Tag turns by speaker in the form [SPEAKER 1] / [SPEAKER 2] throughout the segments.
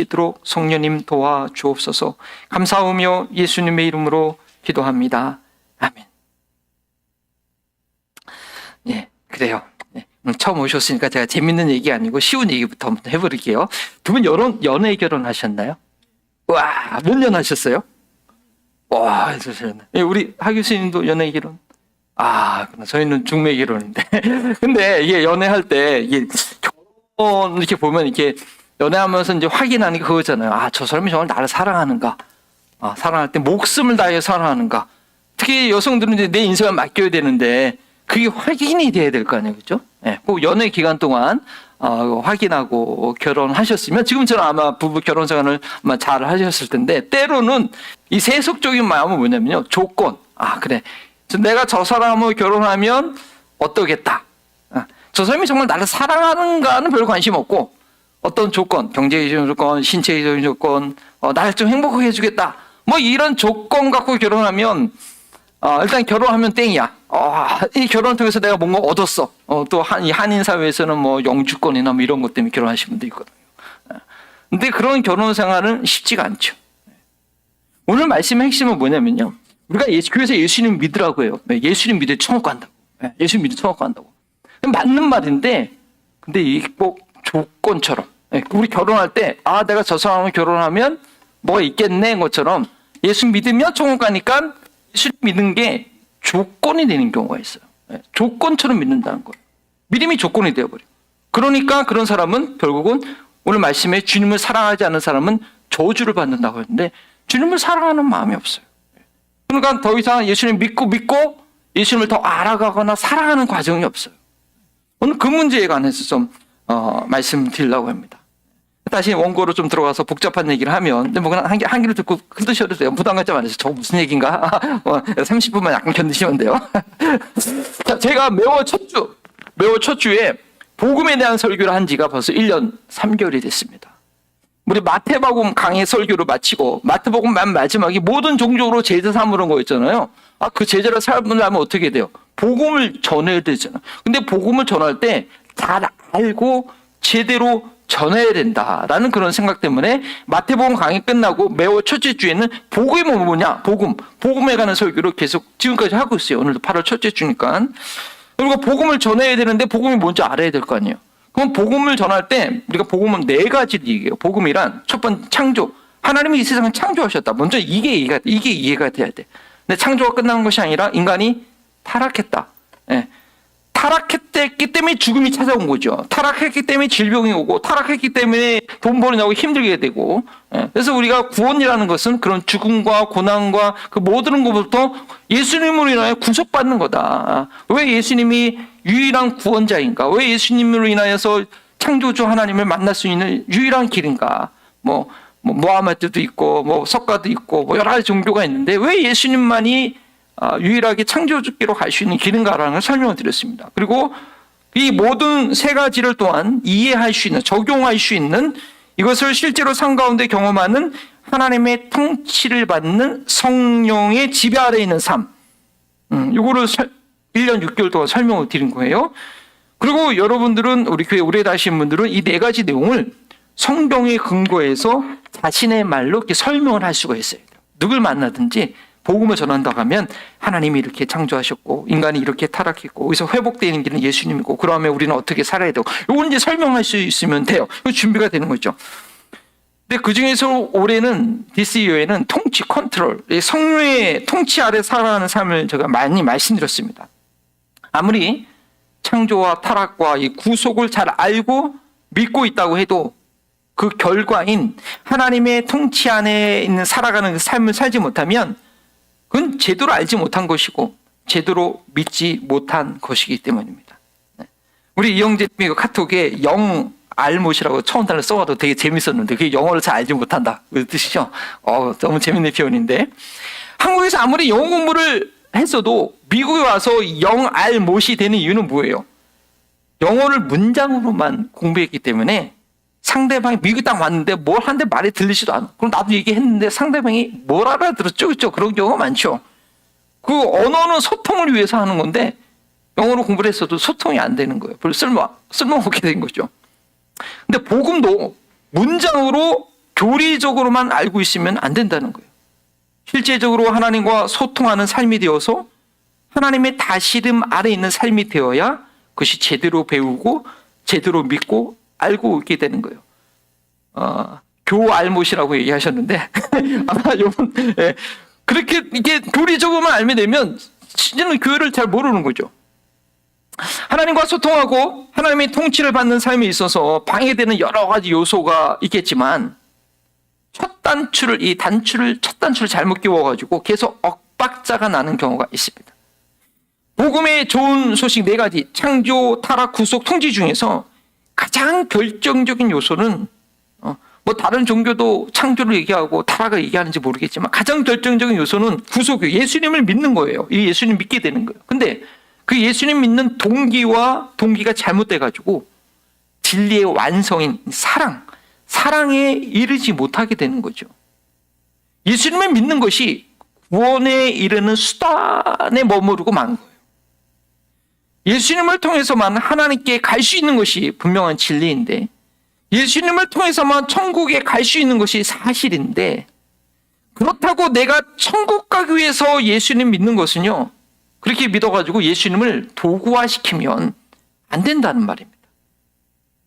[SPEAKER 1] 있도록 성령님 도와 주옵소서. 감사하며 예수님의 이름으로 기도합니다. 아멘. 예, 그래요. 처음 오셨으니까 제가 재밌는 얘기 아니고 쉬운 얘기부터 한번 해버릴게요. 두 분 연애 결혼하셨나요? 와, 몇 년 하셨어요? 와, 우리 하 교수님도 연애 결혼? 아, 저희는 중매 결혼인데. 근데 이게 연애할 때 이게 결혼 이렇게 보면 이렇게 연애하면서 이제 확인하는 게 그거잖아요. 아, 저 사람이 정말 나를 사랑하는가? 아, 사랑할 때 목숨을 다해 사랑하는가? 특히 여성들은 이제 내 인생을 맡겨야 되는데 그게 확인이 돼야 될 거 아니에요, 그렇죠? 네, 그 연애 기간 동안 확인하고 결혼하셨으면 지금처럼 아마 부부 결혼 생활을 아마 잘 하셨을 텐데, 때로는 이 세속적인 마음은 뭐냐면요, 조건. 아, 그래, 내가 저 사람하고 결혼하면 어떠겠다. 저 사람이 정말 나를 사랑하는가는 별 관심 없고, 어떤 조건, 경제적인 조건, 신체적인 조건, 나를 좀 행복하게 해주겠다, 뭐 이런 조건 갖고 결혼하면 일단 결혼하면 땡이야. 이 결혼을 통해서 내가 뭔가 얻었어. 또 이 한인 사회에서는 뭐 영주권이나 뭐 이런 것 때문에 결혼하시는 분도 있거든요. 근데 그런 결혼 생활은 쉽지가 않죠. 오늘 말씀의 핵심은 뭐냐면요, 우리가 교회에서 예수님 믿으라고 해요. 예수님 믿어 천국 간다고. 예수님 믿어 천국 간다고. 맞는 말인데, 근데 이게 꼭 조건처럼, 우리 결혼할 때 내가 저 사람하고 결혼하면 뭐가 있겠네 것처럼 예수 믿으면 천국 가니까 예수 믿는 게 조건이 되는 경우가 있어요. 조건처럼 믿는다는 거예요. 믿음이 조건이 되어버려요. 그러니까 그런 사람은 결국은 오늘 말씀에 주님을 사랑하지 않는 사람은 저주를 받는다고 했는데, 주님을 사랑하는 마음이 없어요. 그러니까 더 이상 예수님 믿고 예수님을 더 알아가거나 사랑하는 과정이 없어요. 오늘 그 문제에 관해서 좀 말씀드리려고 합니다. 다시 원고로 좀 들어가서 복잡한 얘기를 하면, 근데 뭐 그냥 한 개를 듣고 흔드셔도 돼요. 부담 갖지 마세요. 저거 무슨 얘기인가? 30분만 약간 견디시면 돼요. 자, 제가 매월 첫 주에 복음에 대한 설교를 한 지가 벌써 1년 3개월이 됐습니다. 우리 마태복음 강의 설교를 마치고, 마태복음 맨 마지막에 모든 종족으로 제자 삼으라는 거 있잖아요. 그 제자를 삼으려면 어떻게 돼요? 복음을 전해야 되잖아요. 근데 복음을 전할 때 잘 알고 제대로 전해야 된다라는 그런 생각 때문에 마태복음 강의 끝나고 매월 첫째 주에는 복음이 뭐냐? 복음에 관한 설교를 계속 지금까지 하고 있어요. 오늘도 8월 첫째 주니까. 그리고 복음을 전해야 되는데 복음이 뭔지 알아야 될 거 아니에요. 그럼 복음을 전할 때 우리가 복음은 4가지를 얘기해요. 복음이란 첫 번째 창조. 하나님이 이 세상을 창조하셨다. 먼저 이게 이해가 돼야 돼. 근데 창조가 끝난 것이 아니라 인간이 타락했다. 타락했기 때문에 죽음이 찾아온 거죠. 타락했기 때문에 질병이 오고, 타락했기 때문에 돈 벌려고 힘들게 되고. 그래서 우리가 구원이라는 것은 그런 죽음과 고난과 그 모든 것부터 예수님으로 인하여 구속받는 거다. 왜 예수님이 유일한 구원자인가? 왜 예수님으로 인하여서 창조주 하나님을 만날 수 있는 유일한 길인가? 모하메드도 있고, 석가도 있고, 여러 가지 종교가 있는데 왜 예수님만이 유일하게 창조주께로 갈 수 있는 길인가라는 걸 설명을 드렸습니다. 그리고 이 모든 3가지를 또한 이해할 수 있는, 적용할 수 있는, 이것을 실제로 삶 가운데 경험하는 하나님의 통치를 받는 성령의 지배 아래에 있는 삶. 이거를 1년 6개월 동안 설명을 드린 거예요. 그리고 여러분들은, 우리 교회 오래 다신 분들은 이 4가지 내용을 성경에 근거해서 자신의 말로 이렇게 설명을 할 수가 있어요. 누굴 만나든지 복음을 전한다고 하면 하나님이 이렇게 창조하셨고 인간이 이렇게 타락했고 여기서 회복되는 길은 예수님이고 그러면 우리는 어떻게 살아야 되고, 이건 이제 설명할 수 있으면 돼요. 이거 준비가 되는 거죠. 근데 그 중에서 올해는 this year에는 통치 컨트롤, 성령의 통치 아래 살아가는 삶을 제가 많이 말씀드렸습니다. 아무리 창조와 타락과 이 구속을 잘 알고 믿고 있다고 해도 그 결과인 하나님의 통치 안에 있는 살아가는 그 삶을 살지 못하면 그건 제대로 알지 못한 것이고 제대로 믿지 못한 것이기 때문입니다. 우리 이영재님이 카톡에 알못이라고 처음 단어 써가도 되게 재밌었는데 그게 영어를 잘 알지 못한다 그 뜻이죠. 너무 재밌는 표현인데, 한국에서 아무리 영어 공부를 했어도 미국에 와서 알못이 되는 이유는 뭐예요? 영어를 문장으로만 공부했기 때문에 상대방이 미국 딱 왔는데 뭘 하는데 말이 들리지도 않아. 그럼 나도 얘기했는데 상대방이 뭘 알아들었죠? 그렇죠? 그런 경우가 많죠. 그 언어는 소통을 위해서 하는 건데 영어로 공부를 했어도 소통이 안 되는 거예요. 별로 쓸모없게 된 거죠. 근데 복음도 문장으로 교리적으로만 알고 있으면 안 된다는 거예요. 실제적으로 하나님과 소통하는 삶이 되어서 하나님의 다스림 아래 있는 삶이 되어야 그것이 제대로 배우고 제대로 믿고 알고 있게 되는 거예요. 교알못이라고 얘기하셨는데 아마 요번 그렇게 이게 교리적으로만 알면 되면 진짜는 교회를 잘 모르는 거죠. 하나님과 소통하고 하나님의 통치를 받는 삶에 있어서 방해되는 여러 가지 요소가 있겠지만 첫 단추를 잘못 끼워가지고 계속 엇박자가 나는 경우가 있습니다. 복음의 좋은 소식 4가지, 창조, 타락, 구속, 통치 중에서 가장 결정적인 요소는 뭐 다른 종교도 창조를 얘기하고 타락을 얘기하는지 모르겠지만 가장 결정적인 요소는 구속이에요. 예수님을 믿는 거예요. 이 예수님 믿게 되는 거예요. 근데 그 예수님 믿는 동기가 잘못돼가지고 진리의 완성인 사랑에 이르지 못하게 되는 거죠. 예수님을 믿는 것이 구원에 이르는 수단에 머무르고 만 거예요. 예수님을 통해서만 하나님께 갈 수 있는 것이 분명한 진리인데 예수님을 통해서만 천국에 갈 수 있는 것이 사실인데 그렇다고 내가 천국 가기 위해서 예수님 믿는 것은요. 그렇게 믿어가지고 예수님을 도구화시키면 안 된다는 말입니다.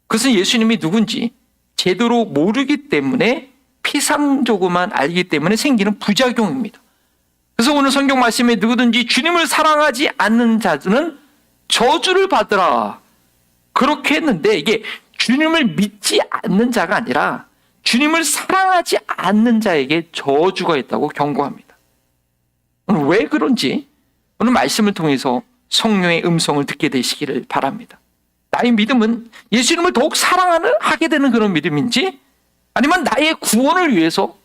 [SPEAKER 1] 그것은 예수님이 누군지 제대로 모르기 때문에 피상적으로만 알기 때문에 생기는 부작용입니다. 그래서 오늘 성경 말씀에 누구든지 주님을 사랑하지 않는 자들은 저주를 받으라 그렇게 했는데 이게 주님을 믿지 않는 자가 아니라 주님을 사랑하지 않는 자에게 저주가 있다고 경고합니다. 오늘 왜 그런지 오늘 말씀을 통해서 성령의 음성을 듣게 되시기를 바랍니다. 나의 믿음은 예수님을 더욱 사랑하게 되는 그런 믿음인지 아니면 나의 구원을 위해서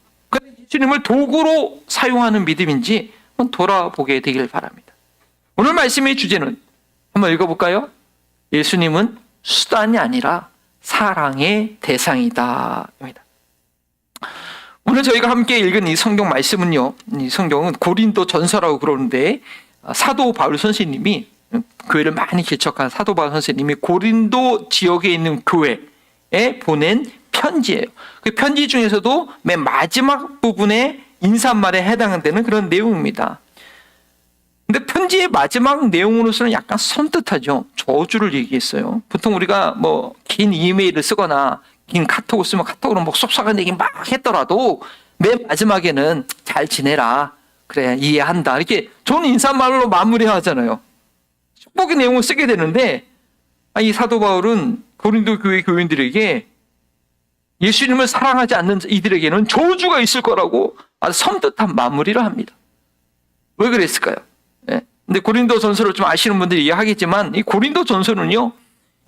[SPEAKER 1] 예수님을 도구로 사용하는 믿음인지 한번 돌아보게 되기를 바랍니다. 오늘 말씀의 주제는 한번 읽어볼까요? 예수님은 수단이 아니라 사랑의 대상이다. 오늘 저희가 함께 읽은 이 성경 말씀은요, 이 성경은 고린도 전서라고 그러는데 사도 바울 선생님이 교회를 많이 개척한 사도 바울 선생님이 고린도 지역에 있는 교회에 보낸 편지예요. 그 편지 중에서도 맨 마지막 부분에 인사말에 해당되는 그런 내용입니다. 근데 편지의 마지막 내용으로서는 약간 섬뜩하죠. 저주를 얘기했어요. 보통 우리가 뭐 긴 이메일을 쓰거나 긴 카톡을 쓰면 카톡으로 뭐 속삭이는 얘기 막 했더라도 맨 마지막에는 잘 지내라. 그래, 이해한다. 이렇게 좋은 인사말로 마무리하잖아요. 축복의 내용을 쓰게 되는데 이 사도 바울은 고린도 교회 교인들에게 예수님을 사랑하지 않는 이들에게는 저주가 있을 거라고 아주 섬뜩한 마무리를 합니다. 왜 그랬을까요? 근데 고린도 전서를 좀 아시는 분들이 이해하겠지만 이 고린도 전서는요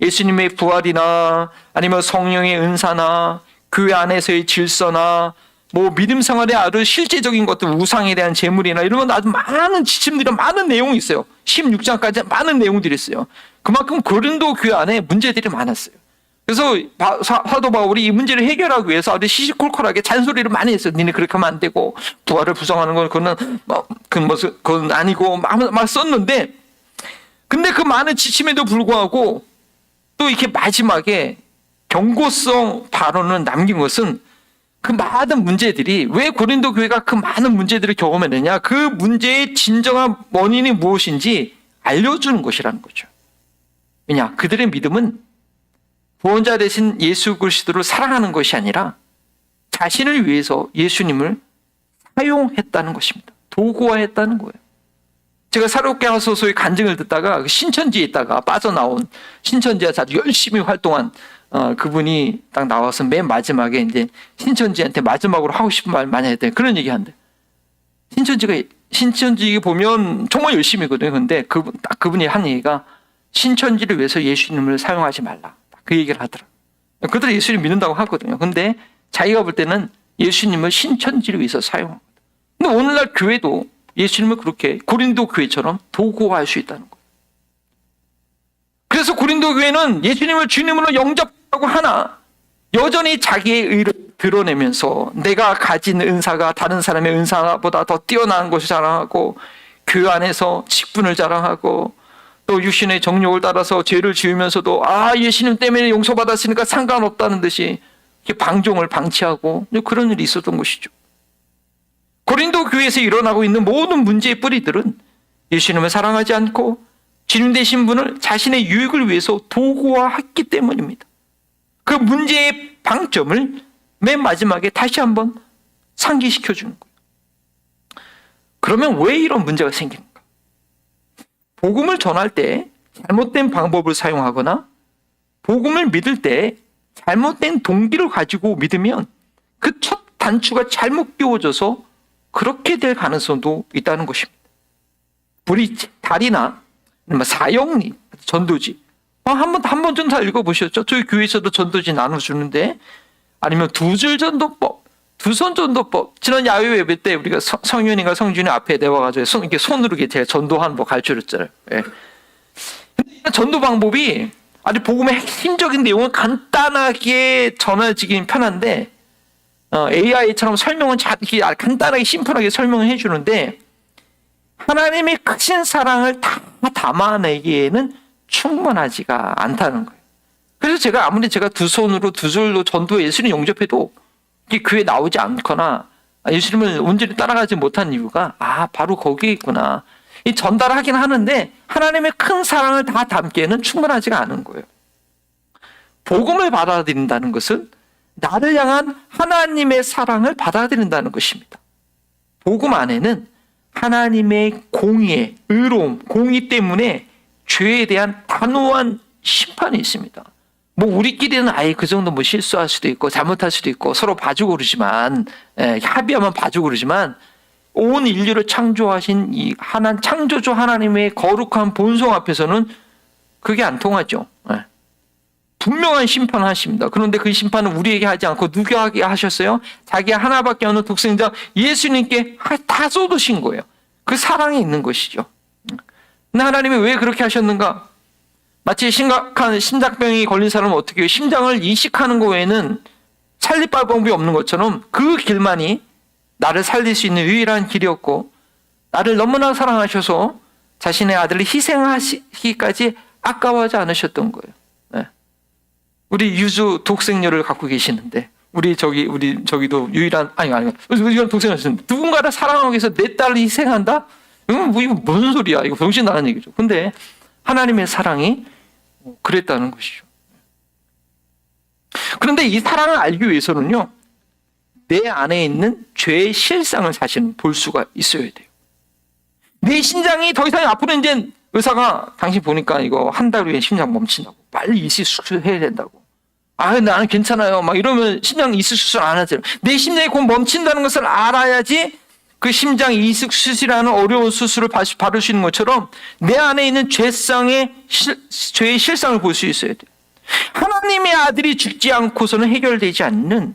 [SPEAKER 1] 예수님의 부활이나 아니면 성령의 은사나 교회 안에서의 질서나 뭐 믿음 생활의 아주 실제적인 것들 우상에 대한 제물이나 이런 건 아주 많은 지침들이 많은 내용이 있어요. 16장까지 많은 내용들이 있어요. 그만큼 고린도 교회 안에 문제들이 많았어요. 그래서 사도 바울이 이 문제를 해결하기 위해서 아주 시시콜콜하게 잔소리를 많이 했어요. 니네 그렇게 하면 안 되고 부활을 부정하는 건 그건 아니고 막 썼는데 근데 그 많은 지침에도 불구하고 또 이렇게 마지막에 경고성 발언을 남긴 것은 그 많은 문제들이 왜 고린도 교회가 그 많은 문제들을 경험했느냐 그 문제의 진정한 원인이 무엇인지 알려주는 것이라는 거죠. 왜냐 그들의 믿음은 구원자 되신 예수 그리스도를 사랑하는 것이 아니라 자신을 위해서 예수님을 사용했다는 것입니다. 도구화했다는 거예요. 제가 사롭게 하소서의 간증을 듣다가 신천지에 있다가 빠져나온 신천지에 아주 열심히 활동한 그분이 딱 나와서 맨 마지막에 이제 신천지한테 마지막으로 하고 싶은 말 많이 했대요. 그런 얘기 한대. 신천지 보면 정말 열심히거든요. 근데 그분이 한 얘기가 신천지를 위해서 예수님을 사용하지 말라. 그 얘기를 하더라고요. 그들은 예수님 믿는다고 하거든요. 근데 자기가 볼 때는 예수님을 신천지를 위해서 사용하거든요. 근데 오늘날 교회도 예수님을 그렇게 고린도 교회처럼 도구화할 수 있다는 거예요. 그래서 고린도 교회는 예수님을 주님으로 영접하고 하나 여전히 자기의 의를 드러내면서 내가 가진 은사가 다른 사람의 은사보다 더 뛰어난 것을 자랑하고 교회 안에서 직분을 자랑하고 또 육신의 정욕을 따라서 죄를 지으면서도 예수님 때문에 용서받았으니까 상관없다는 듯이 방종을 방치하고 그런 일이 있었던 것이죠. 고린도 교회에서 일어나고 있는 모든 문제의 뿌리들은 예수님을 사랑하지 않고 주님 되신 분을 자신의 유익을 위해서 도구화했기 때문입니다. 그 문제의 방점을 맨 마지막에 다시 한번 상기시켜 주는 거예요. 그러면 왜 이런 문제가 생기는가? 복음을 전할 때 잘못된 방법을 사용하거나 복음을 믿을 때 잘못된 동기를 가지고 믿으면 그 첫 단추가 잘못 끼워져서 그렇게 될 가능성도 있다는 것입니다. 우리 달이나 사형리, 전도지 한 번 좀 다 읽어보셨죠? 저희 교회에서도 전도지 나눠주는데, 아니면 두줄 전도법, 두손 전도법. 지난 야외 예배 때 우리가 성윤이가 성준이 앞에 내와가지고 이렇게 손으로 제가 전도하는 법 가르쳐줬잖아요. 예. 전도 방법이 아주 복음의 핵심적인 내용은 간단하게 전해지긴 편한데, AI처럼 설명은 간단하게 심플하게 설명을 해주는데, 하나님의 크신 사랑을 다 담아내기에는 충분하지가 않다는 거예요. 그래서 아무리 제가 두 손으로 두 줄로 전도에 예수님 영접해도 이게 교회에 나오지 않거나 예수님을 온전히 따라가지 못한 이유가 바로 거기에 있구나. 이 전달하긴 하는데 하나님의 큰 사랑을 다 담기에는 충분하지가 않은 거예요. 복음을 받아들인다는 것은 나를 향한 하나님의 사랑을 받아들인다는 것입니다. 복음 안에는 하나님의 공의의 의로움, 공의 때문에 죄에 대한 단호한 심판이 있습니다. 우리끼리는 그 정도 실수할 수도 있고 잘못할 수도 있고 서로 봐주고 그러지만, 합의하면 봐주고 그러지만, 온 인류를 창조하신 이 창조주 하나님의 거룩한 본성 앞에서는 그게 안 통하죠. 분명한 심판을 하십니다. 그런데 그 심판은 우리에게 하지 않고 누구에게 하셨어요? 자기 하나밖에 없는 독생자 예수님께 다 쏟으신 거예요. 그 사랑이 있는 것이죠. 근데 하나님이 왜 그렇게 하셨는가? 마치 심각한 심장병이 걸린 사람은 어떻게 해요? 심장을 이식하는 것 외에는 살릴 방법이 없는 것처럼 그 길만이 나를 살릴 수 있는 유일한 길이었고, 나를 너무나 사랑하셔서 자신의 아들을 희생하시기까지 아까워하지 않으셨던 거예요. 우리 유주 독생녀를 갖고 계시는데, 우리 저기도 유일한, 유일한 독생녀였는데, 누군가를 사랑하기 위해서 내 딸을 희생한다? 이거 무슨 소리야? 이거 병신 나는 얘기죠. 근데 하나님의 사랑이 그랬다는 것이죠. 그런데 이 사랑을 알기 위해서는요, 내 안에 있는 죄의 실상을 사실은 볼 수가 있어야 돼요. 내 심장이 더 이상 앞으로 이제 의사가 당신 보니까 이거 한 달 후에 심장 멈춘다고, 빨리 이식 수술해야 된다고. 나는 괜찮아요. 이러면 심장 이식 수술 안 하잖아요. 내 심장이 곧 멈춘다는 것을 알아야지 그 심장 이식 수술이라는 어려운 수술을 받을 수 있는 것처럼 내 안에 있는 죄의 실상을 볼 수 있어야 돼요. 하나님의 아들이 죽지 않고서는 해결되지 않는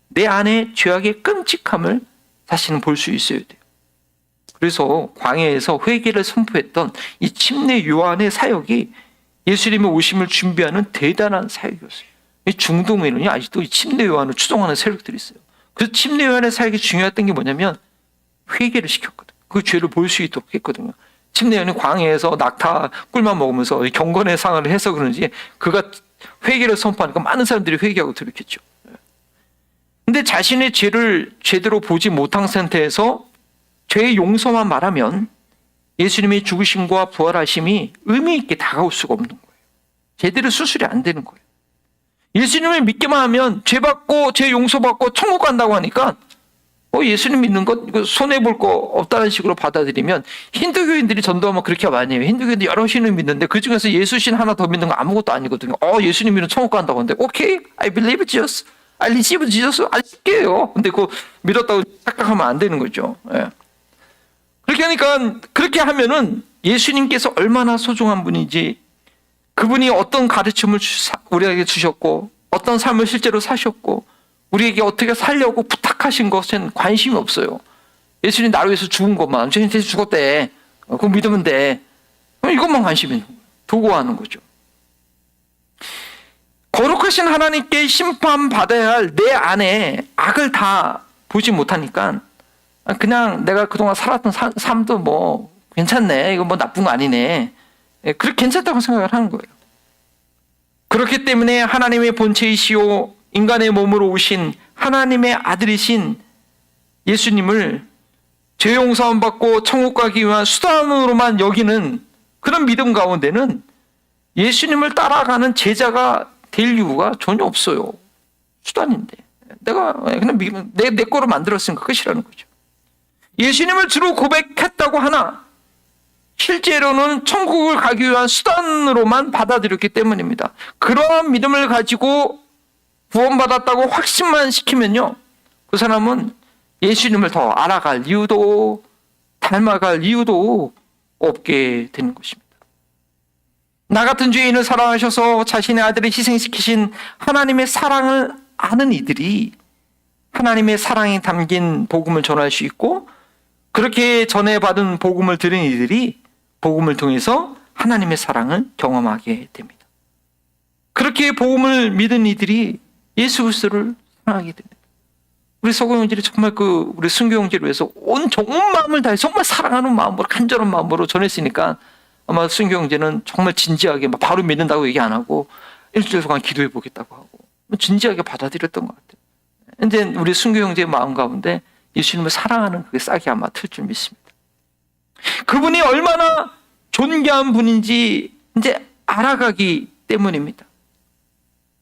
[SPEAKER 1] 내 안의 죄악의 끔찍함을 다시는 볼 수 있어야 돼요. 그래서 광야에서 회개를 선포했던 이 침례 요한의 사역이 예수님의 오심을 준비하는 대단한 사역이었어요. 이 중동에는 아직도 이 침례 요한을 추종하는 세력들이 있어요. 그래서 침례 요한의 사역이 중요했던 게 뭐냐면 회개를 시켰거든요. 그 죄를 볼 수 있도록 했거든요. 침례 요한이 광야에서 낙타 꿀만 먹으면서 경건의 상을 해서 그런지 그가 회개를 선포하니까 많은 사람들이 회개하고 돌이켰죠. 근데 자신의 죄를 제대로 보지 못한 상태에서 죄의 용서만 말하면 예수님의 죽으심과 부활하심이 의미 있게 다가올 수가 없는 거예요. 제대로 수술이 안 되는 거예요. 예수님을 믿기만 하면 죄 받고 죄 용서받고 천국 간다고 하니까 예수님 믿는 것 이거 손해볼 거 없다는 식으로 받아들이면, 힌두교인들이 전도하면 그렇게 많이 해요. 힌두교인들 여러 신을 믿는데 그중에서 예수신 하나 더 믿는 거 아무것도 아니거든요. 예수님 믿으면 천국 간다고 하는데 오케이, I believe Jesus, I receive Jesus, 쉽게요. 근데 그거 믿었다고 착각하면 안 되는 거죠. 그렇게 하니까, 그렇게 하면은 예수님께서 얼마나 소중한 분인지, 그분이 어떤 가르침을 우리에게 주셨고 어떤 삶을 실제로 사셨고 우리에게 어떻게 살려고 부탁하신 것엔 관심이 없어요. 예수님 나를 위해서 죽은 것만, 예수님 대신 죽었대, 그거 믿으면 돼, 이것만 관심이 있는 거예요. 도구하는 거죠. 거룩하신 하나님께 심판받아야 할 내 안에 악을 다 보지 못하니까 그냥 내가 그동안 살았던 삶도 괜찮네, 이거 나쁜 거 아니네, 그렇게 괜찮다고 생각을 하는 거예요. 그렇기 때문에 하나님의 본체이시오 인간의 몸으로 오신 하나님의 아들이신 예수님을 죄 용서함 받고 천국 가기 위한 수단으로만 여기는 그런 믿음 가운데는 예수님을 따라가는 제자가 될 이유가 전혀 없어요. 수단인데. 내가 그냥 내 거로 만들었으니까 끝이라는 거죠. 예수님을 주로 고백했다고 하나 실제로는 천국을 가기 위한 수단으로만 받아들였기 때문입니다. 그러한 믿음을 가지고 구원받았다고 확신만 시키면요, 그 사람은 예수님을 더 알아갈 이유도 닮아갈 이유도 없게 되는 것입니다. 나 같은 죄인을 사랑하셔서 자신의 아들을 희생시키신 하나님의 사랑을 아는 이들이 하나님의 사랑이 담긴 복음을 전할 수 있고, 그렇게 전해받은 복음을 들은 이들이 복음을 통해서 하나님의 사랑을 경험하게 됩니다. 그렇게 복음을 믿은 이들이 예수 그리스도를 사랑하게 됩니다. 우리 서구 형제를 정말 우리 순교 형제를 위해서 온 마음을 다해 정말 사랑하는 마음으로, 간절한 마음으로 전했으니까 아마 순교 형제는 정말 진지하게 막 바로 믿는다고 얘기 안 하고 일주일 동안 기도해 보겠다고 하고 진지하게 받아들였던 것 같아요. 이제 우리 순교 형제의 마음 가운데 예수님을 사랑하는 그게 싹이 아마 틀 줄 믿습니다. 그분이 얼마나 존귀한 분인지 이제 알아가기 때문입니다.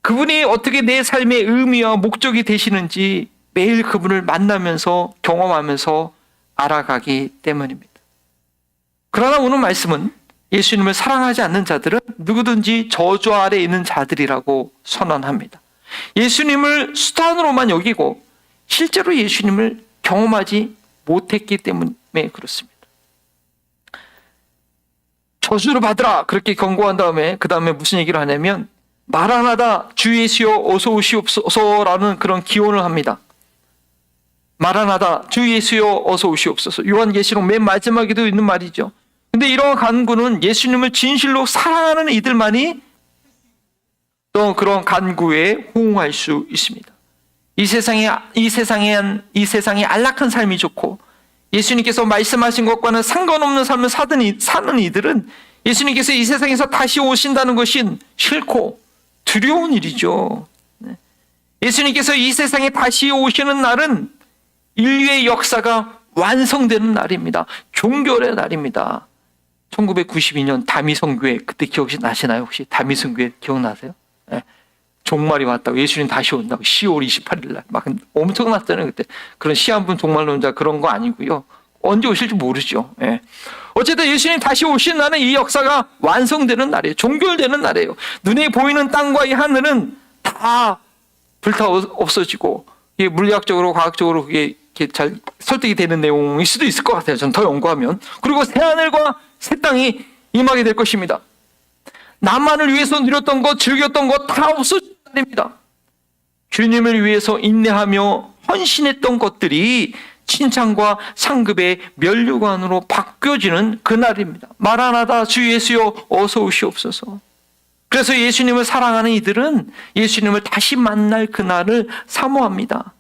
[SPEAKER 1] 그분이 어떻게 내 삶의 의미와 목적이 되시는지 매일 그분을 만나면서 경험하면서 알아가기 때문입니다. 그러나 오늘 말씀은 예수님을 사랑하지 않는 자들은 누구든지 저주 아래 있는 자들이라고 선언합니다. 예수님을 수단으로만 여기고 실제로 예수님을 경험하지 못했기 때문에 그렇습니다. 저주를 받으라 그렇게 경고한 다음에 그 다음에 무슨 얘기를 하냐면 마라나다 주 예수여 어서 오시옵소서라는 그런 기원을 합니다. 마라나다 주 예수여 어서 오시옵소서. 요한계시록 맨 마지막에도 있는 말이죠. 근데 이러한 간구는 예수님을 진실로 사랑하는 이들만이 또 그런 간구에 호응할 수 있습니다. 이 세상에 안락한 삶이 좋고 예수님께서 말씀하신 것과는 상관없는 삶을 사는 이들은 예수님께서 이 세상에서 다시 오신다는 것이 싫고 두려운 일이죠. 예수님께서 이 세상에 다시 오시는 날은 인류의 역사가 완성되는 날입니다. 종결의 날입니다. 1992년 다미성교회 그때 기억이 나시나요? 혹시 다미성교회 기억나세요? 네. 종말이 왔다고 예수님 다시 온다고 10월 28일 날 막 엄청났잖아요. 그때 그런 시한분 종말론자 그런 거 아니고요. 언제 오실지 모르죠. 네. 어쨌든 예수님 다시 오신 날은 이 역사가 완성되는 날이에요. 종결되는 날이에요. 눈에 보이는 땅과 이 하늘은 다 불타 없어지고 이게 물리학적으로 과학적으로 그게 잘 설득이 되는 내용일 수도 있을 것 같아요. 전 더 연구하면. 그리고 새 하늘과 새 땅이 임하게 될 것입니다. 나만을 위해서 누렸던 것, 즐겼던 것 다 없어질 날입니다. 주님을 위해서 인내하며 헌신했던 것들이 칭찬과 상급의 면류관으로 바뀌어지는 그날입니다. 마라나다 주 예수여 어서 오시옵소서. 그래서 예수님을 사랑하는 이들은 예수님을 다시 만날 그날을 사모합니다.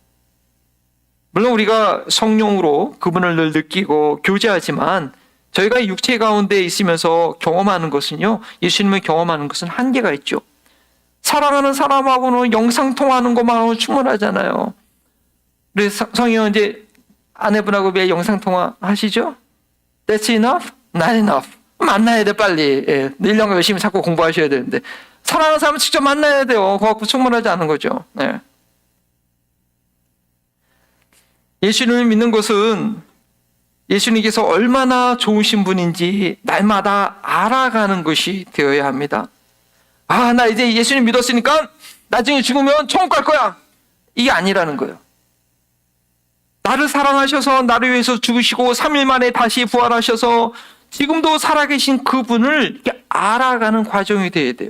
[SPEAKER 1] 물론 우리가 성령으로 그분을 늘 느끼고 교제하지만 저희가 육체 가운데 있으면서 경험하는 것은요, 예수님을 경험하는 것은 한계가 있죠. 사랑하는 사람하고는 영상통화하는 것만으로 충분하잖아요. 우리 성형 이제 아내분하고 매 영상통화 하시죠? That's enough? Not enough. 만나야 돼 빨리. 1년간 열심히 자꾸 공부하셔야 되는데 사랑하는 사람은 직접 만나야 돼요. 그거 갖고 충분하지 않은 거죠. 네. 예수님을 믿는 것은 예수님께서 얼마나 좋으신 분인지 날마다 알아가는 것이 되어야 합니다. 아, 나 이제 예수님 믿었으니까 나중에 죽으면 천국 갈 거야. 이게 아니라는 거예요. 나를 사랑하셔서 나를 위해서 죽으시고 3일 만에 다시 부활하셔서 지금도 살아계신 그분을 이렇게 알아가는 과정이 돼야 돼요.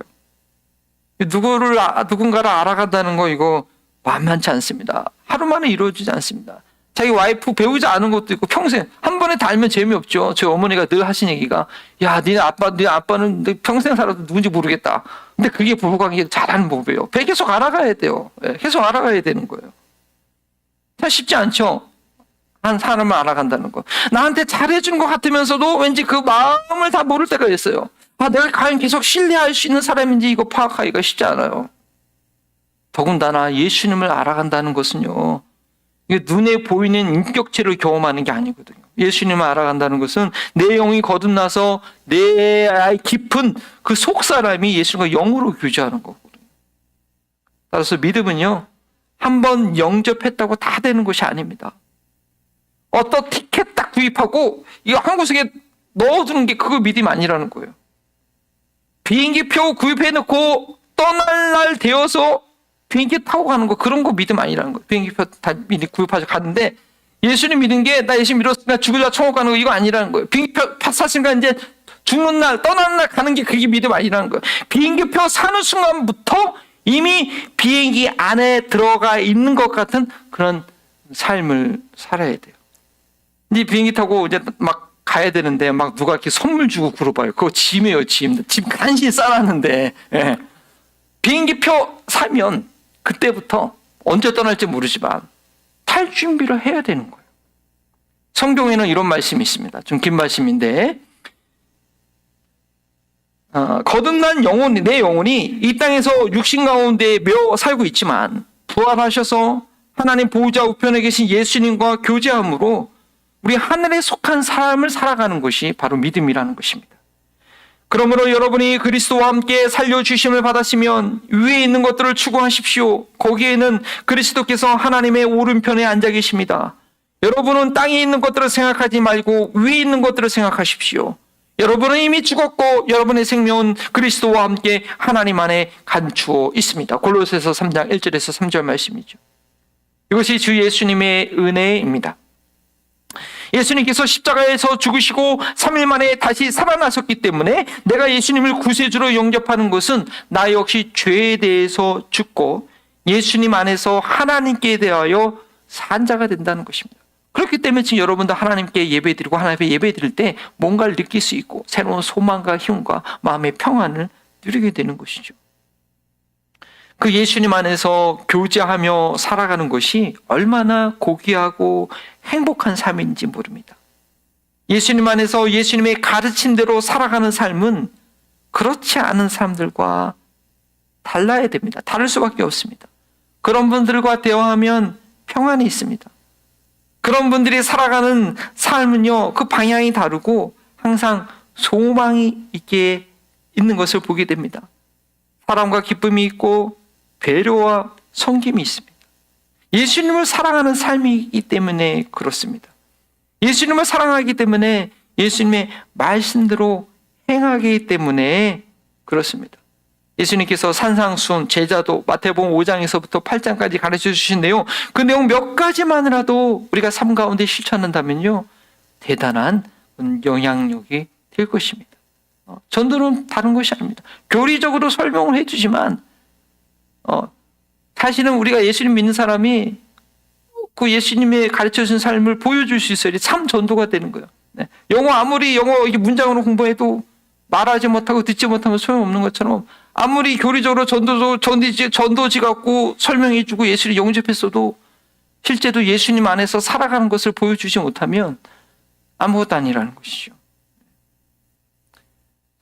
[SPEAKER 1] 누군가를 알아간다는 거 이거 만만치 않습니다. 하루 만에 이루어지지 않습니다. 자기 와이프 배우자 아는 것도 있고 평생 한 번에 다 알면 재미없죠. 저희 어머니가 늘 하신 얘기가 야, 네 아빠는 평생 살아도 누군지 모르겠다. 근데 그게 부부관계 잘하는 법이에요. 계속 알아가야 돼요. 계속 알아가야 되는 거예요. 참 쉽지 않죠. 한 사람을 알아간다는 거. 나한테 잘해준 것 같으면서도 왠지 그 마음을 다 모를 때가 있어요. 아, 내가 과연 계속 신뢰할 수 있는 사람인지 이거 파악하기가 쉽지 않아요. 더군다나 예수님을 알아간다는 것은요, 이게 눈에 보이는 인격체를 경험하는 게 아니거든요. 예수님을 알아간다는 것은 내 영이 거듭나서 내 깊은 그 속사람이 예수님과 영으로 교제하는 거거든요. 따라서 믿음은요, 한번 영접했다고 다 되는 것이 아닙니다. 어떤 티켓 딱 구입하고 이거 한 구석에 넣어두는 게 그거 믿음이 아니라는 거예요. 비행기표 구입해놓고 떠날 날 되어서 비행기 타고 가는 거, 그런 거 믿음 아니라는 거예요. 비행기표 다 미리 구입해서 갔는데 예수님 믿은 게 나 예수님 믿었으니까 죽으려 천국 가는 거, 이거 아니라는 거예요. 비행기표 샀으니까 이제 죽는 날, 떠나는 날 가는 게 그게 믿음 아니라는 거예요. 비행기표 사는 순간부터 이미 비행기 안에 들어가 있는 것 같은 그런 삶을 살아야 돼요. 이제 비행기 타고 이제 막 가야 되는데 막 누가 이렇게 선물 주고 그러봐요. 그거 짐이에요, 짐. 짐 간신히 싸놨는데. 예. 비행기표 사면 그때부터 언제 떠날지 모르지만 탈 준비를 해야 되는 거예요. 성경에는 이런 말씀이 있습니다. 좀 긴 말씀인데, 거듭난 영혼, 내 영혼이 이 땅에서 육신 가운데 매어 살고 있지만 부활하셔서 하나님 보호자 우편에 계신 예수님과 교제함으로 우리 하늘에 속한 삶을 살아가는 것이 바로 믿음이라는 것입니다. 그러므로 여러분이 그리스도와 함께 살려주심을 받았으면 위에 있는 것들을 추구하십시오. 거기에는 그리스도께서 하나님의 오른편에 앉아 계십니다. 여러분은 땅에 있는 것들을 생각하지 말고 위에 있는 것들을 생각하십시오. 여러분은 이미 죽었고 여러분의 생명은 그리스도와 함께 하나님 안에 감추어 있습니다. 골로새서 3장 1절에서 3절 말씀이죠. 이것이 주 예수님의 은혜입니다. 예수님께서 십자가에서 죽으시고 3일 만에 다시 살아나셨기 때문에 내가 예수님을 구세주로 영접하는 것은 나 역시 죄에 대해서 죽고 예수님 안에서 하나님께 대하여 산 자가 된다는 것입니다. 그렇기 때문에 지금 여러분도 하나님께 예배드리고 하나님께 예배드릴 때 뭔가를 느낄 수 있고 새로운 소망과 힘과 마음의 평안을 누리게 되는 것이죠. 그 예수님 안에서 교제하며 살아가는 것이 얼마나 고귀하고 행복한 삶인지 모릅니다. 예수님 안에서 예수님의 가르침대로 살아가는 삶은 그렇지 않은 사람들과 달라야 됩니다. 다를 수밖에 없습니다. 그런 분들과 대화하면 평안이 있습니다. 그런 분들이 살아가는 삶은요, 그 방향이 다르고 항상 소망이 있게 있는 것을 보게 됩니다. 사랑과 기쁨이 있고 배려와 섬김이 있습니다. 예수님을 사랑하는 삶이기 때문에 그렇습니다. 예수님을 사랑하기 때문에 예수님의 말씀대로 행하기 때문에 그렇습니다. 예수님께서 산상수훈, 제자도 마태복음 5장에서부터 8장까지 가르쳐 주신 내용, 그 내용 몇 가지만이라도 우리가 삶 가운데 실천한다면요, 대단한 영향력이 될 것입니다. 전도는 다른 것이 아닙니다. 교리적으로 설명을 해주지만 사실은 우리가 예수님 믿는 사람이 그 예수님의 가르쳐준 삶을 보여줄 수 있어야 참 전도가 되는 거예요. 아무리 영어 문장으로 공부해도 말하지 못하고 듣지 못하면 소용없는 것처럼 아무리 교리적으로 전도지 갖고 설명해주고 예수를 영접했어도 실제로 예수님 안에서 살아가는 것을 보여주지 못하면 아무것도 아니라는 것이죠.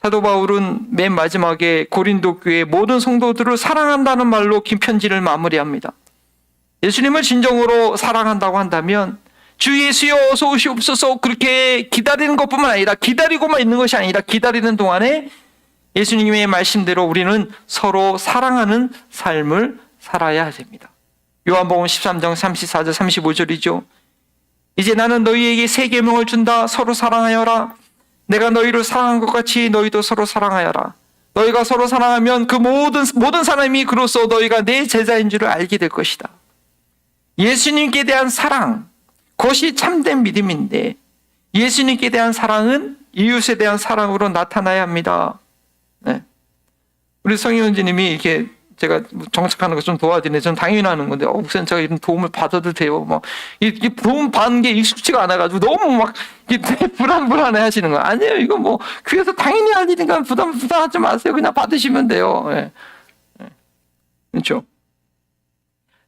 [SPEAKER 1] 사도 바울은 맨 마지막에 고린도 교회 모든 성도들을 사랑한다는 말로 긴 편지를 마무리합니다. 예수님을 진정으로 사랑한다고 한다면 주 예수여 어서 오시옵소서 그렇게 기다리는 것뿐만 아니라 기다리고만 있는 것이 아니라 기다리는 동안에 예수님의 말씀대로 우리는 서로 사랑하는 삶을 살아야 됩니다. 요한복음 13장 34절 35절이죠. 이제 나는 너희에게 새 계명을 준다. 서로 사랑하여라. 내가 너희를 사랑한 것 같이 너희도 서로 사랑하여라. 너희가 서로 사랑하면 그 모든 사람이 그로써 너희가 내 제자인 줄을 알게 될 것이다. 예수님께 대한 사랑, 그것이 참된 믿음인데 예수님께 대한 사랑은 이웃에 대한 사랑으로 나타나야 합니다. 네. 우리 성희원지님이 이렇게 제가 정착하는 거 좀 도와드리는데 저는 당연히 하는 건데 목사님 제가 이런 도움을 받아도 돼요? 이 도움 받는 게 익숙치가 않아가지고 너무 막 불안해 하시는 거예요. 아니에요. 이거 교회에서 당연히 할 일이니까 부담하지 마세요. 그냥 받으시면 돼요. 네. 네. 그렇죠?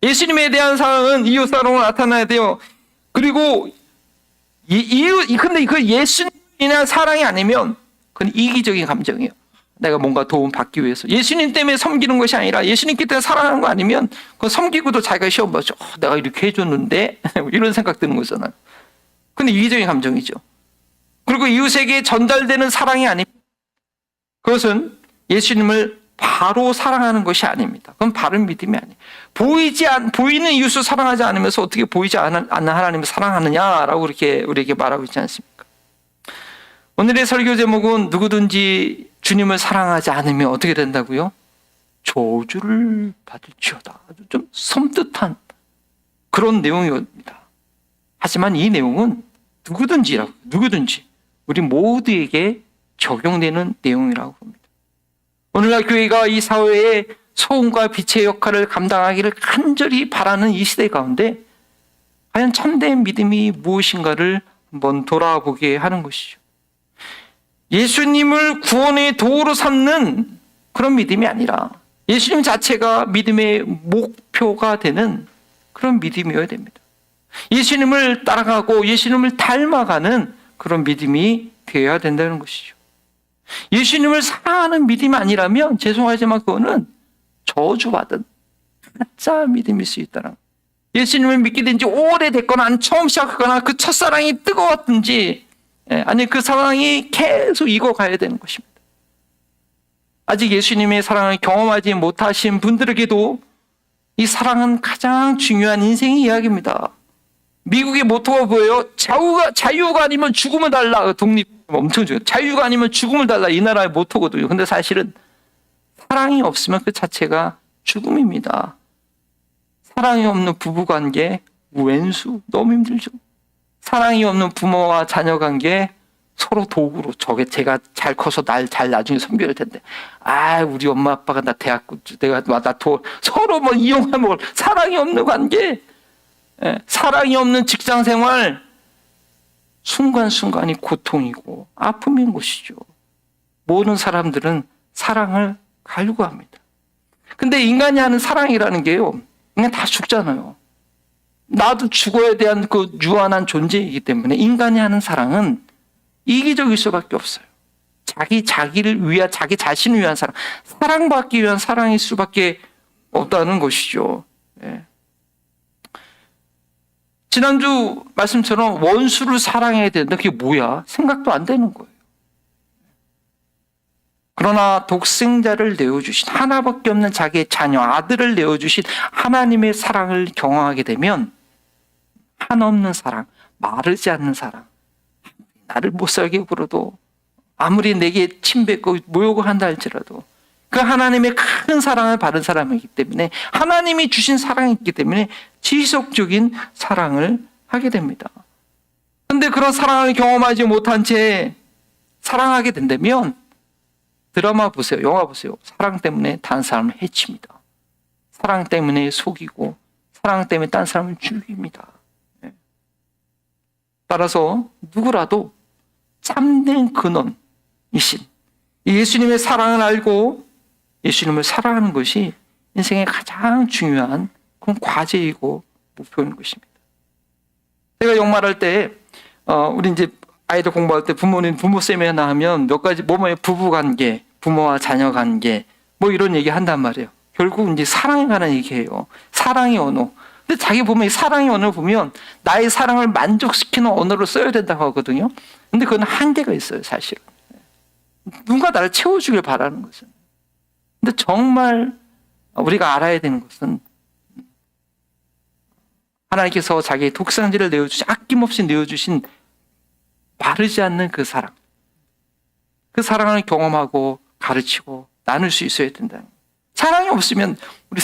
[SPEAKER 1] 예수님에 대한 사랑은 이웃 사랑으로 나타나야 돼요. 그리고 근데 그 예수님에 대한 사랑이 아니면 그건 이기적인 감정이에요. 내가 뭔가 도움 받기 위해서. 예수님 때문에 섬기는 것이 아니라 예수님께 때문에 사랑하는 거 아니면 그건 섬기고도 자기가 시험 봐서 내가 이렇게 해줬는데 이런 생각 드는 거잖아요. 근데 이기적인 감정이죠. 그리고 이웃에게 전달되는 사랑이 아닙니다. 그것은 예수님을 바로 사랑하는 것이 아닙니다. 그건 바른 믿음이 아니에요. 보이는 이웃을 사랑하지 않으면서 어떻게 보이지 않는 하나님을 사랑하느냐라고 이렇게 우리에게 말하고 있지 않습니까? 오늘의 설교 제목은 누구든지 주님을 사랑하지 않으면 어떻게 된다고요? 저주를 받을지어다. 아주 좀 섬뜩한 그런 내용입니다. 하지만 이 내용은 누구든지 우리 모두에게 적용되는 내용이라고 봅니다. 오늘날 교회가 이 사회의 소음과 빛의 역할을 감당하기를 간절히 바라는 이 시대 가운데 과연 참된 믿음이 무엇인가를 한번 돌아보게 하는 것이죠. 예수님을 구원의 도구로 삼는 그런 믿음이 아니라 예수님 자체가 믿음의 목표가 되는 그런 믿음이어야 됩니다. 예수님을 따라가고 예수님을 닮아가는 그런 믿음이 되어야 된다는 것이죠. 예수님을 사랑하는 믿음이 아니라면 죄송하지만 그거는 저주받은 가짜 믿음일 수 있다는 거예요. 예수님을 믿게 된 지 오래됐거나 처음 시작하거나 그 첫사랑이 뜨거웠든지 아니 그 사랑이 계속 익어가야 되는 것입니다. 아직 예수님의 사랑을 경험하지 못하신 분들에게도 이 사랑은 가장 중요한 인생의 이야기입니다. 미국의 모토가 뭐예요? 자유가 아니면 죽음을 달라. 독립 엄청 중요해요. 자유가 아니면 죽음을 달라. 이 나라의 모토거든요. 근데 사실은 사랑이 없으면 그 자체가 죽음입니다. 사랑이 없는 부부관계 왼수 너무 힘들죠. 사랑이 없는 부모와 자녀관계 서로 도구로 저게 제가 잘 커서 날 잘 나중에 섬겨야 될 텐데 우리 엄마 아빠가 나 서로 뭐 이용하면 사랑이 없는 관계, 사랑이 없는 직장생활 순간순간이 고통이고 아픔인 것이죠. 모든 사람들은 사랑을 갈구합니다. 근데 인간이 하는 사랑이라는 게요, 그냥 다 죽잖아요. 나도 죽어야 대한 그 유한한 존재이기 때문에 인간이 하는 사랑은 이기적일 수밖에 없어요. 자기를 위한, 자기 자신을 위한 사랑받기 위한 사랑일 수밖에 없다는 것이죠. 지난주 말씀처럼 원수를 사랑해야 된다. 그게 뭐야? 생각도 안 되는 거예요. 그러나 독생자를 내어주신, 하나밖에 없는 자기의 자녀, 아들을 내어주신 하나님의 사랑을 경험하게 되면 한없는 사랑, 마르지 않는 사랑, 나를 못 살게 굴어도 아무리 내게 침뱉고 모욕을 한다 할지라도 그 하나님의 큰 사랑을 받은 사람이기 때문에, 하나님이 주신 사랑이 있기 때문에 지속적인 사랑을 하게 됩니다. 그런데 그런 사랑을 경험하지 못한 채 사랑하게 된다면 드라마 보세요. 영화 보세요. 사랑 때문에 다른 사람을 해칩니다. 사랑 때문에 속이고 사랑 때문에 다른 사람을 죽입니다. 따라서 누구라도 참된 근원이신 예수님의 사랑을 알고 예수님을 사랑하는 것이 인생의 가장 중요한 그런 과제이고 목표인 것입니다. 제가 역말할 때 우리 이제 아이들 공부할 때 부모 세미나 하면 몇 가지 뭐뭐의 부부관계, 부모와 자녀관계 뭐 이런 얘기 한단 말이에요. 결국 이제 사랑에 관한 얘기해요. 사랑의 언어. 근데 자기 보면 이 사랑의 언어를 보면 나의 사랑을 만족시키는 언어로 써야 된다고 하거든요. 근데 그건 한계가 있어요, 사실은. 누군가 나를 채워주길 바라는 것은. 근데 정말 우리가 알아야 되는 것은 하나님께서 자기의 독생자를 내어주신, 아낌없이 내어주신 마르지 않는 그 사랑. 그 사랑을 경험하고 가르치고 나눌 수 있어야 된다는 거예요. 사랑이 없으면 우리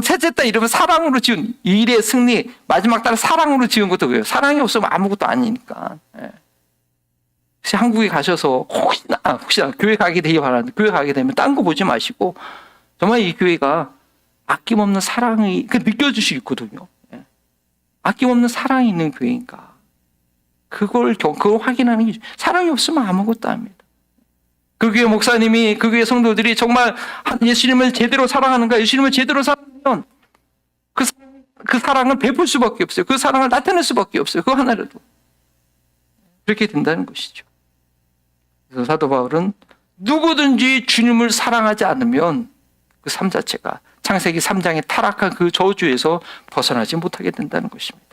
[SPEAKER 1] 셋째 딸 이름은 사랑으로 지은 일의 승리, 마지막 딸 사랑으로 지은 것도 그래요. 사랑이 없으면 아무것도 아니니까. 혹시 한국에 가셔서 혹시나 교회 가게 되기 바라는데, 교회 가게 되면 딴 거 보지 마시고 정말 이 교회가 아낌없는 사랑이 느껴질 수 있거든요. 아낌없는 사랑이 있는 교회인가. 그걸 확인하는 게, 사랑이 없으면 아무것도 아닙니다. 그 교회 목사님이, 그 교회 성도들이 정말 예수님을 제대로 사랑하는가, 예수님을 제대로 사랑하면 그 사랑을 베풀 수밖에 없어요. 그 사랑을 나타낼 수밖에 없어요. 그거 하나라도. 그렇게 된다는 것이죠. 그래서 사도 바울은 누구든지 주님을 사랑하지 않으면 그 삶 자체가 창세기 3장의 타락한 그 저주에서 벗어나지 못하게 된다는 것입니다.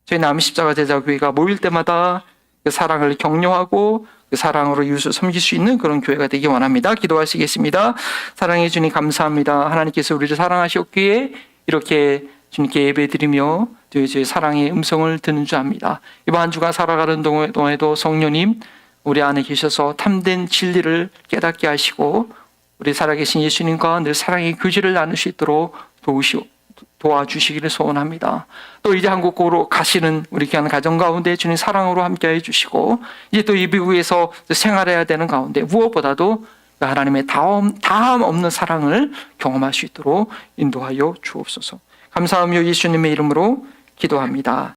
[SPEAKER 1] 저희 남십자가제자교회가 모일 때마다 그 사랑을 격려하고 그 사랑으로 이웃을 섬길 수 있는 그런 교회가 되기 원합니다. 기도하시겠습니다. 사랑해 주님 감사합니다. 하나님께서 우리를 사랑하셨기에 이렇게 주님께 예배드리며 저희 사랑의 음성을 듣는 줄 압니다. 이번 한 주간 살아가는 동안에도 성령님 우리 안에 계셔서 참된 진리를 깨닫게 하시고 우리 살아계신 예수님과 늘 사랑의 교제를 나눌 수 있도록 도와주시기를 소원합니다. 또 이제 한국으로 가시는 우리 귀한 가정 가운데 주님 사랑으로 함께해 주시고 이제 또 이 미국에서 생활해야 되는 가운데 무엇보다도 하나님의 다함 없는 사랑을 경험할 수 있도록 인도하여 주옵소서. 감사하며 예수님의 이름으로 기도합니다.